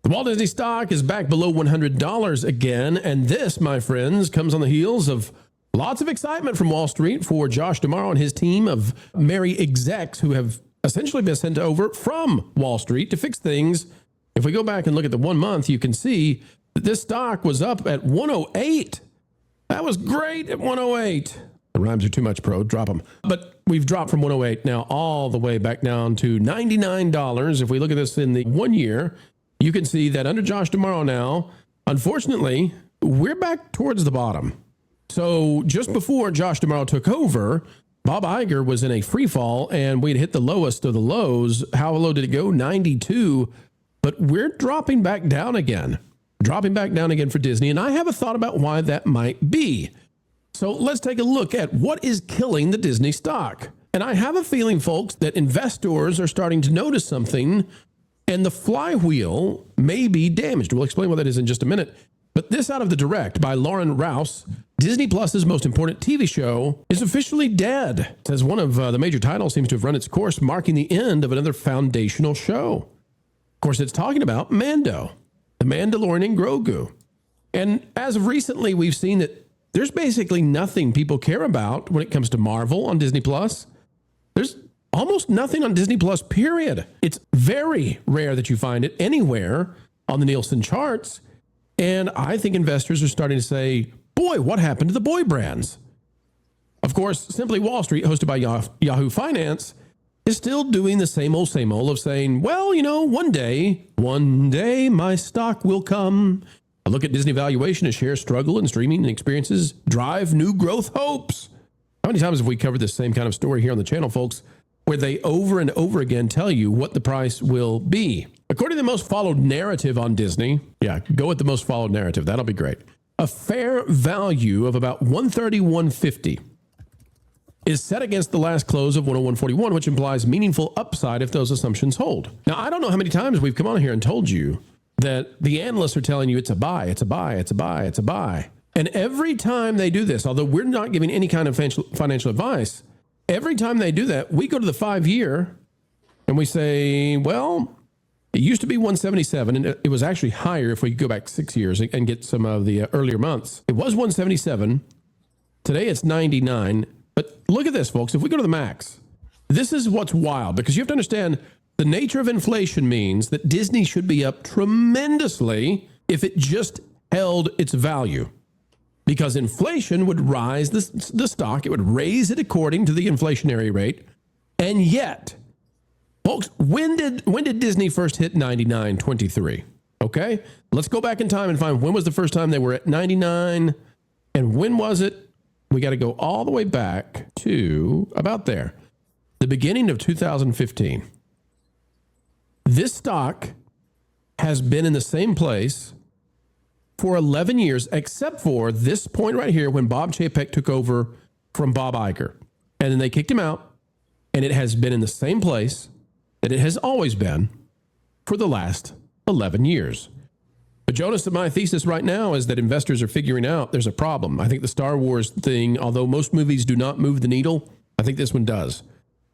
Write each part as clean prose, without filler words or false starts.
The Walt Disney stock is back below $100 again, and this, my friends, comes on the heels of lots of excitement from Wall Street for Josh D'Amaro and his team of merry execs who have essentially been sent over from Wall Street to fix things. If we go back and look at the 1 month, you can see that this stock was up at 108. That was great at 108. The rhymes are too much, Pro. Drop them. But we've dropped from 108 now all the way back down to $99. If we look at this in the 1 year, you can see that under Josh D'Amaro now, unfortunately, we're back towards the bottom. So just before Josh D'Amaro took over, Bob Iger was in a free fall and we'd hit the lowest of the lows. How low did it go? 92. But we're dropping back down again. Dropping back down again for Disney. And I have a thought about why that might be. So let's take a look at what is killing the Disney stock. And I have a feeling, folks, that investors are starting to notice something and the flywheel may be damaged. We'll explain what that is in just a minute. But this out of the direct by Lauren Rouse, Disney Plus's most important TV show is officially dead. It says one of the major titles seems to have run its course, marking the end of another foundational show. Of course, it's talking about Mando, the Mandalorian and Grogu. And as of recently, we've seen that there's basically nothing people care about when it comes to Marvel on Disney Plus. There's almost nothing on Disney Plus, period. It's very rare that you find it anywhere on the Nielsen charts. And I think investors are starting to say, boy, what happened to the boy brands? Of course, Simply Wall Street, hosted by Yahoo Finance, is still doing the same old of saying, well, you know, one day my stock will come. A look at Disney valuation as shares struggle and streaming and experiences drive new growth hopes. How many times have we covered this same kind of story here on the channel, folks, where they over and over again tell you what the price will be? According to the most followed narrative on Disney, go with the most followed narrative. That'll be great. A fair value of about $131.50 is set against the last close of 101.41, which implies meaningful upside if those assumptions hold. Now, I don't know how many times we've come on here and told you that the analysts are telling you it's a buy, it's a buy, it's a buy, it's a buy. And every time they do this, although we're not giving any kind of financial advice, every time they do that, we go to the 5-year and we say, well, it used to be 177, and it was actually higher if we go back 6 years and get some of the earlier months. It was 177. Today it's 99. But look at this, folks. If we go to the max, this is what's wild, because you have to understand the nature of inflation means that Disney should be up tremendously if it just held its value. Because inflation would rise the stock, it would raise it according to the inflationary rate. And yet, folks, when did Disney first hit 99.23? Okay, let's go back in time and find when was the first time they were at 99, and when was it? We got to go all the way back to about there, the beginning of 2015. This stock has been in the same place for 11 years, except for this point right here when Bob Chapek took over from Bob Iger. And then they kicked him out, and it has been in the same place that it has always been for the last 11 years. But Jonas, my thesis right now is that investors are figuring out there's a problem. I think the Star Wars thing, although most movies do not move the needle, I think this one does.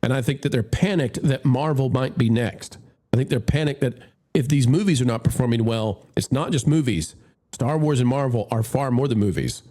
And I think that they're panicked that Marvel might be next. I think they're panicked that if these movies are not performing well, it's not just movies. Star Wars and Marvel are far more than movies.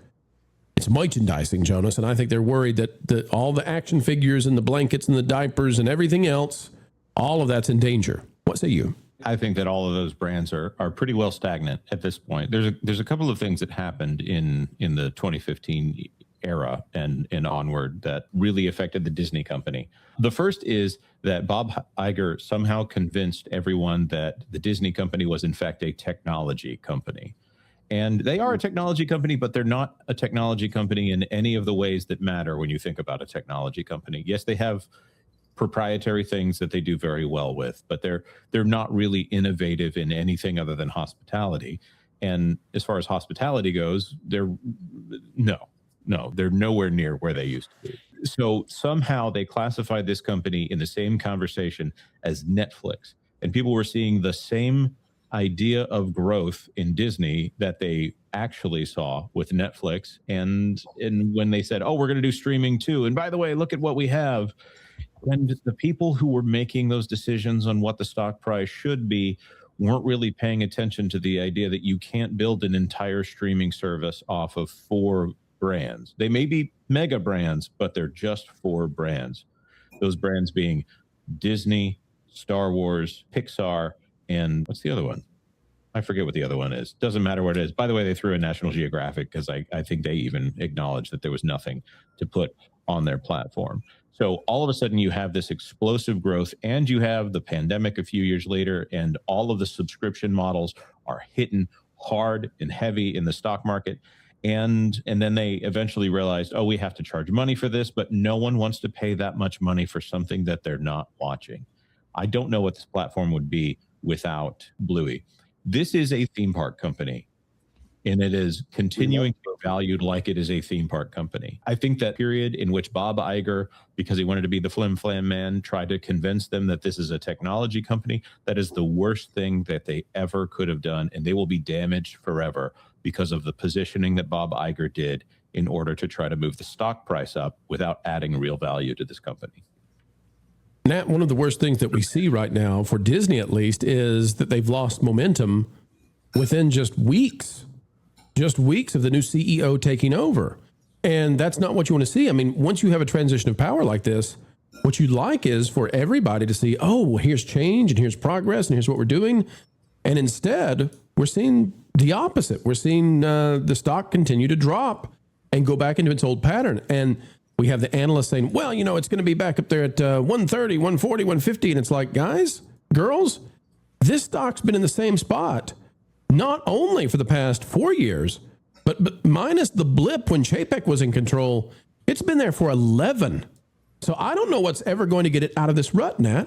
It's merchandising, Jonas. And I think they're worried that all the action figures and the blankets and the diapers and everything else, all of that's in danger. What say you? I think that all of those brands are pretty well stagnant at this point. There's a couple of things that happened in the 2015 era and onward that really affected the Disney company. The first is that Bob Iger somehow convinced everyone that the Disney company was in fact a technology company. And they are a technology company, but they're not a technology company in any of the ways that matter when you think about a technology company. Yes, they have proprietary things that they do very well with, but they're not really innovative in anything other than hospitality. And as far as hospitality goes, they're nowhere near where they used to be. So somehow they classified this company in the same conversation as Netflix, and people were seeing the same idea of growth in Disney that they actually saw with Netflix. And when they said, oh, we're going to do streaming too, and by the way, look at what we have. And the people who were making those decisions on what the stock price should be weren't really paying attention to the idea that you can't build an entire streaming service off of 4 brands. They may be mega brands, but they're just 4 brands. Those brands being Disney, Star Wars, Pixar, and what's the other one? I forget what the other one is. Doesn't matter what it is. By the way, they threw in National Geographic because I think they even acknowledged that there was nothing to put on their platform. So all of a sudden you have this explosive growth, and you have the pandemic a few years later, and all of the subscription models are hitting hard and heavy in the stock market. And then they eventually realized, oh, we have to charge money for this, but no one wants to pay that much money for something that they're not watching. I don't know what this platform would be without Bluey. This is a theme park company, and it is continuing to be valued like it is a theme park company. I think that period in which Bob Iger, because he wanted to be the flim flam man, tried to convince them that this is a technology company, that is the worst thing that they ever could have done, and they will be damaged forever because of the positioning that Bob Iger did in order to try to move the stock price up without adding real value to this company. Nat, one of the worst things that we see right now, for Disney at least, is that they've lost momentum within just weeks of the new CEO taking over. And that's not what you want to see. I mean, once you have a transition of power like this, what you'd like is for everybody to see, oh, here's change and here's progress and here's what we're doing. And instead, we're seeing the opposite. We're seeing the stock continue to drop and go back into its old pattern. And we have the analysts saying, well, you know, it's going to be back up there at 130, 140, 150. And it's like, guys, girls, this stock's been in the same spot, not only for the past 4 years, but minus the blip when Chapek was in control, it's been there for 11. So I don't know what's ever going to get it out of this rut, Nat.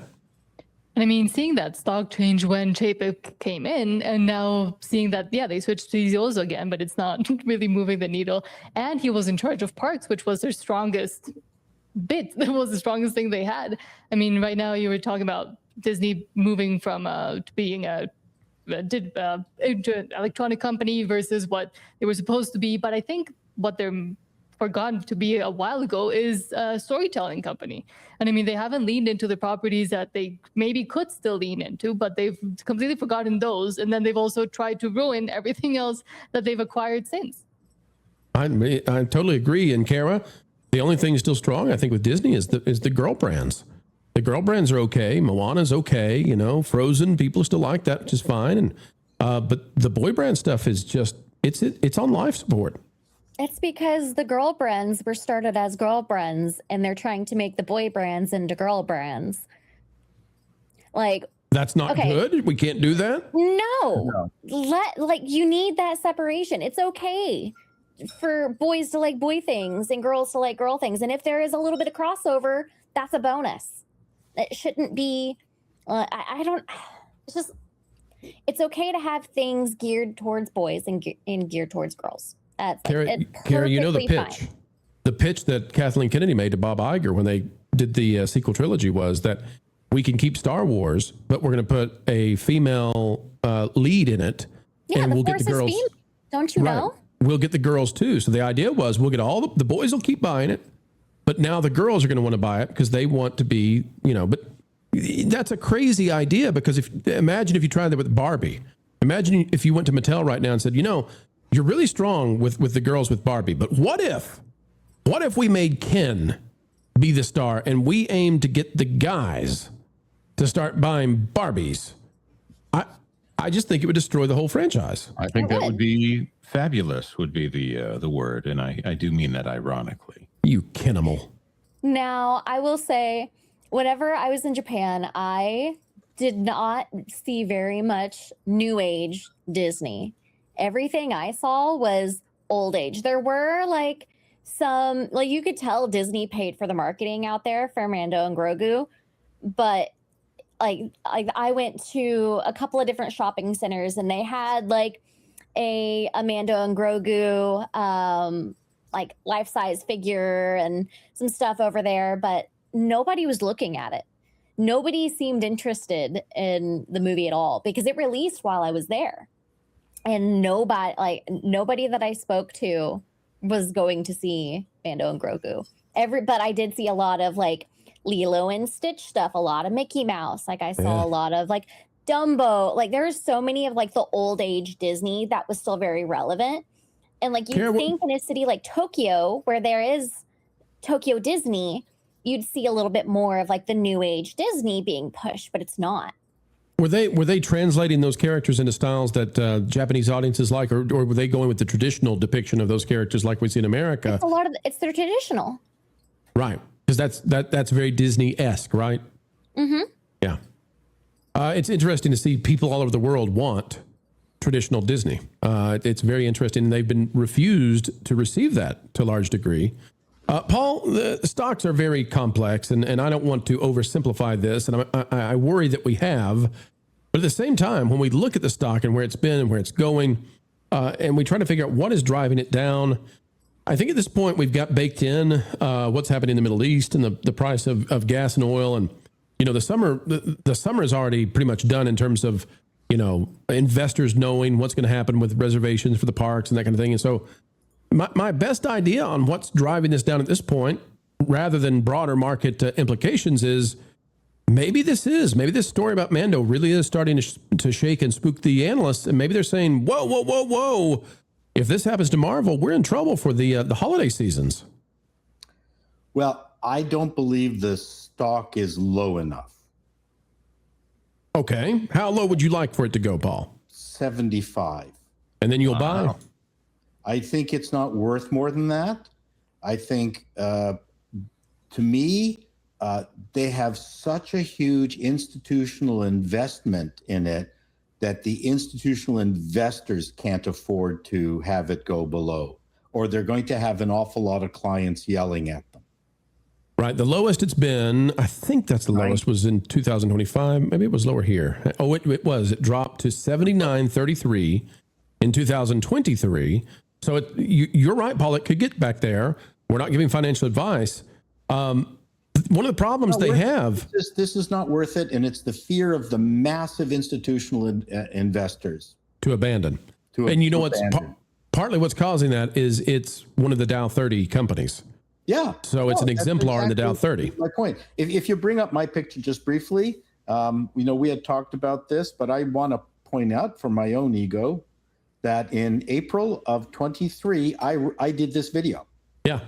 I mean, seeing that stock change when Chapek came in, and now seeing that, yeah, they switched to Yozo again, but it's not really moving the needle. And he was in charge of parks, which was their strongest bit. That was the strongest thing they had. I mean, right now you were talking about Disney moving from to being into an electronic company versus what they were supposed to be. But I think what they're forgotten to be a while ago is a storytelling company. And I mean, they haven't leaned into the properties that they maybe could still lean into, but they've completely forgotten those. And then they've also tried to ruin everything else that they've acquired since. I totally agree. And Kara, the only thing still strong, I think, with Disney is the girl brands. The girl brands are okay. Moana's okay. You know, Frozen, people still like that, which is fine. And but the boy brand stuff is just, it's on life support. It's because the girl brands were started as girl brands, and they're trying to make the boy brands into girl brands. Like, that's not good. We can't do that. No. You need that separation. It's okay for boys to like boy things and girls to like girl things. And if there is a little bit of crossover, that's a bonus. It shouldn't be. It's okay to have things geared towards boys and geared towards girls. That's Kara, you know the pitch. Fine. The pitch that Kathleen Kennedy made to Bob Iger when they did the sequel trilogy was that we can keep Star Wars, but we're going to put a female lead in it, and we'll get the girls. Don't you know? We'll get the girls too. So the idea was we'll get all the boys will keep buying it, but now the girls are going to want to buy it because they want to be, you know. But that's a crazy idea, because imagine if you tried that with Barbie. Imagine if you went to Mattel right now and said, you know, you're really strong with the girls with Barbie, but what if we made Ken be the star and we aim to get the guys to start buying Barbies? I just think it would destroy the whole franchise. I think that would be fabulous, would be the word. And I do mean that ironically. You Kenimal. Now, I will say, whenever I was in Japan, I did not see very much new age Disney. Everything I saw was old age. There were like some, like, you could tell Disney paid for the marketing out there for Mando and Grogu, but like I went to a couple of different shopping centers and they had like a Mando and Grogu like life-size figure and some stuff over there, but nobody was looking at it. Nobody seemed interested in the movie at all because it released while I was there. And nobody that I spoke to was going to see Mando and Grogu. But I did see a lot of like Lilo and Stitch stuff, a lot of Mickey Mouse. Like I saw a lot of like Dumbo. Like there are so many of like the old age Disney that was still very relevant. And like you'd think in a city like Tokyo, where there is Tokyo Disney, you'd see a little bit more of like the new age Disney being pushed, but it's not. Were they translating those characters into styles that Japanese audiences like, or were they going with the traditional depiction of those characters like we see in America? It's their traditional. Right. Because that's very Disney-esque, right? Mm-hmm. Yeah. It's interesting to see people all over the world want traditional Disney. It's very interesting. They've been refused to receive that to a large degree. Paul, the stocks are very complex, and I don't want to oversimplify this, and I worry that we have. But at the same time, when we look at the stock and where it's been and where it's going, and we try to figure out what is driving it down, I think at this point we've got baked in what's happening in the Middle East and the price of gas and oil. And, you know, the summer is already pretty much done in terms of, you know, investors knowing what's going to happen with reservations for the parks and that kind of thing. And so my best idea on what's driving this down at this point, rather than broader market implications, is maybe this story about Mando really is starting to shake and spook the analysts. And maybe they're saying, whoa. If this happens to Marvel, we're in trouble for the holiday seasons. Well, I don't believe the stock is low enough. Okay. How low would you like for it to go, Paul? 75. And then you'll buy? I think it's not worth more than that. I think, to me, they have such a huge institutional investment in it that the institutional investors can't afford to have it go below, or they're going to have an awful lot of clients yelling at them. Right. The lowest it's been, I think that's the lowest, was in 2025. Maybe it was lower here. Oh, it was. It dropped to 79.33 in 2023. So you're right, Paul. It could get back there. We're not giving financial advice. One of the problems they have. This is not worth it, and it's the fear of the massive institutional investors To abandon. And you know what's partly what's causing that is it's one of the Dow 30 companies. Yeah. So it's an exemplar in the Dow 30. My point. If you bring up my picture just briefly, we had talked about this, but I want to point out for my own ego that in April of 23, I did this video. Yeah.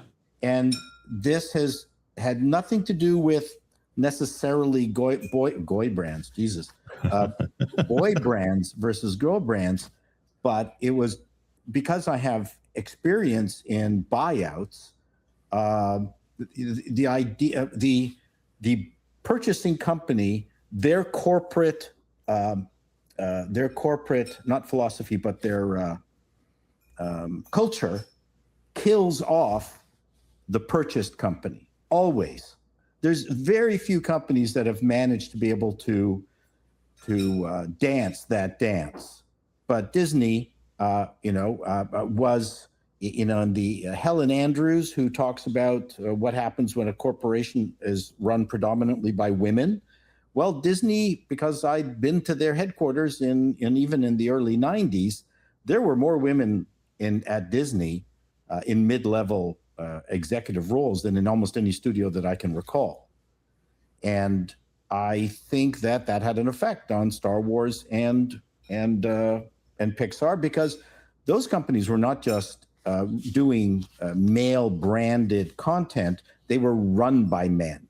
And this has had nothing to do with necessarily boy brands, Jesus, boy brands versus girl brands, but it was because I have experience in buyouts. The idea, the purchasing company, their corporate, not philosophy, but their culture kills off the purchased company. Always. There's very few companies that have managed to be able to dance that dance. But Disney, was, and the Helen Andrews, who talks about what happens when a corporation is run predominantly by women. Well, Disney, because I'd been to their headquarters in even in the early 90s, there were more women at Disney in mid-level executive roles than in almost any studio that I can recall. And I think that had an effect on Star Wars and Pixar, because those companies were not just doing male-branded content; they were run by men.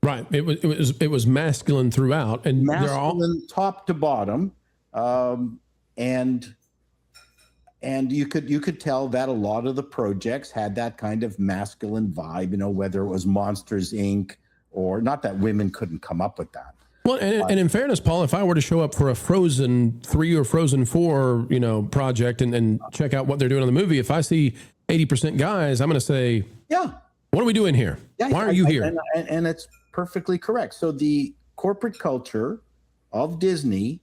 Right. It was masculine throughout, and masculine top to bottom, and you could tell that a lot of the projects had that kind of masculine vibe. Whether it was Monsters Inc. or not, that women couldn't come up with that. Well, and in fairness, Paul, if I were to show up for a Frozen 3 or Frozen 4, project and check out what they're doing on the movie, if I see 80% guys, I'm going to say, yeah, what are we doing here? Yeah, Why are you here? And it's perfectly correct. So the corporate culture of Disney,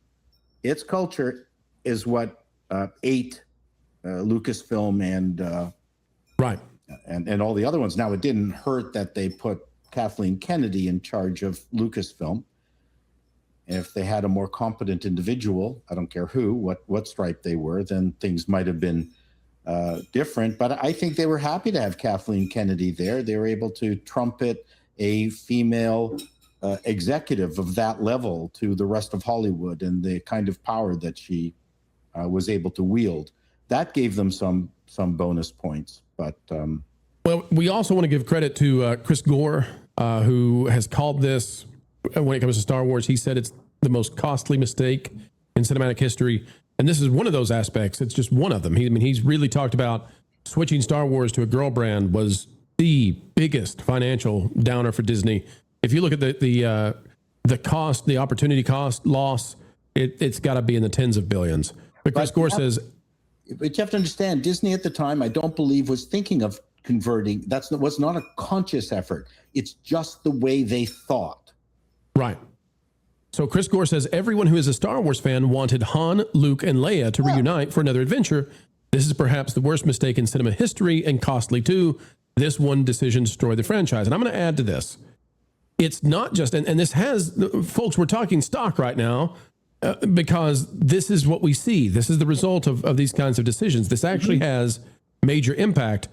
its culture is what ate Lucasfilm and right, and all the other ones. Now, it didn't hurt that they put Kathleen Kennedy in charge of Lucasfilm. If they had a more competent individual, I don't care who, what stripe they were, then things might have been different. But I think they were happy to have Kathleen Kennedy there. They were able to trumpet a female executive of that level to the rest of Hollywood, and the kind of power that she was able to wield. That gave them some bonus points. But well, we also want to give credit to Chris Gore, who has called this, when it comes to Star Wars, he said it's the most costly mistake in cinematic history. And this is one of those aspects. It's just one of them. He's really talked about switching Star Wars to a girl brand was the biggest financial downer for Disney. If you look at the cost, the opportunity cost loss, it's got to be in the tens of billions. But Chris Gore says, but you have to understand, Disney at the time, I don't believe, was thinking of converting. That was not a conscious effort. It's just the way they thought. Right. So Chris Gore says everyone who is a Star Wars fan wanted Han, Luke, and Leia to reunite for another adventure. This is perhaps the worst mistake in cinema history, and costly too. This one decision destroyed the franchise. And I'm going to add to this. It's not just, and this has, folks, we're talking stock right now because this is what we see. This is the result of these kinds of decisions. This actually has major impact.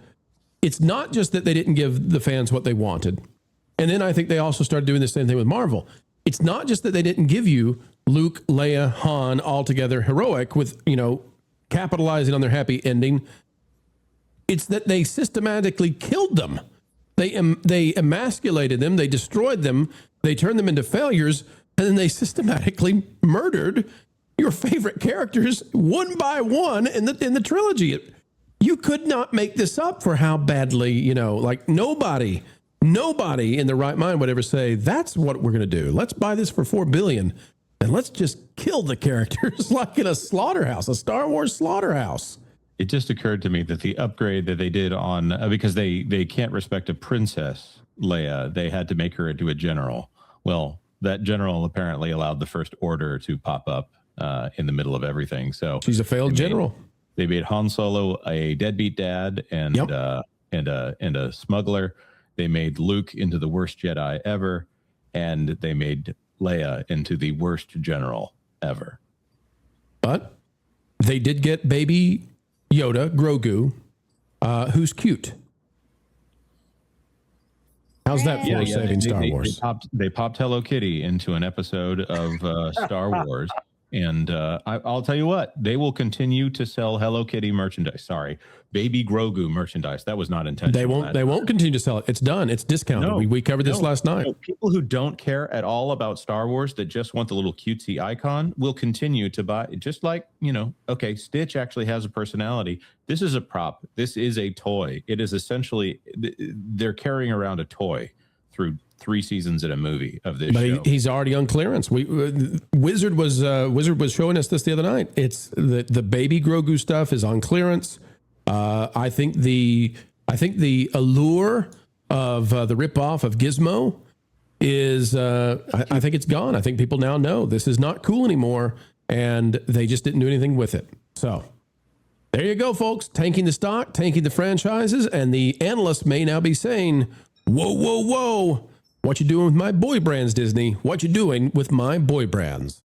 It's not just that they didn't give the fans what they wanted. And then I think they also started doing the same thing with Marvel. It's not just that they didn't give you Luke, Leia, Han all together heroic with, capitalizing on their happy ending. It's that they systematically killed them. They emasculated them. They destroyed them. They turned them into failures. And then they systematically murdered your favorite characters one by one in the trilogy. You could not make this up for how badly, like nobody in their right mind would ever say, that's what we're going to do. Let's buy this for $4 billion and let's just kill the characters like in a slaughterhouse, a Star Wars slaughterhouse. It just occurred to me that the upgrade that they did on, because they can't respect a princess Leia, they had to make her into a general. Well, that general apparently allowed the First Order to pop up in the middle of everything. So she's a failed general. They made Han Solo a deadbeat dad and a smuggler. They made Luke into the worst Jedi ever, and they made Leia into the worst general ever. But they did get baby Yoda, Grogu, who's cute. How's that for saving Star Wars? They popped Hello Kitty into an episode of Star Wars. And I'll tell you what, they will continue to sell Hello Kitty merchandise. Sorry, Baby Grogu merchandise. That was not intentional. They won't continue to sell it. It's done. It's discounted. No, we covered this last night. No, people who don't care at all about Star Wars, that just want the little cutesy icon, will continue to buy. Just like, okay, Stitch actually has a personality. This is a prop. This is a toy. It is essentially, they're carrying around a toy through 3 seasons in a movie of this show. But he's already on clearance. Wizard was showing us this the other night. It's the baby Grogu stuff is on clearance. I think the allure of the ripoff of Gizmo is I think it's gone. I think people now know this is not cool anymore, and they just didn't do anything with it. So there you go, folks. Tanking the stock, tanking the franchises, and the analysts may now be saying, "Whoa, whoa, whoa! What you doing with my boy brands, Disney? What you doing with my boy brands?"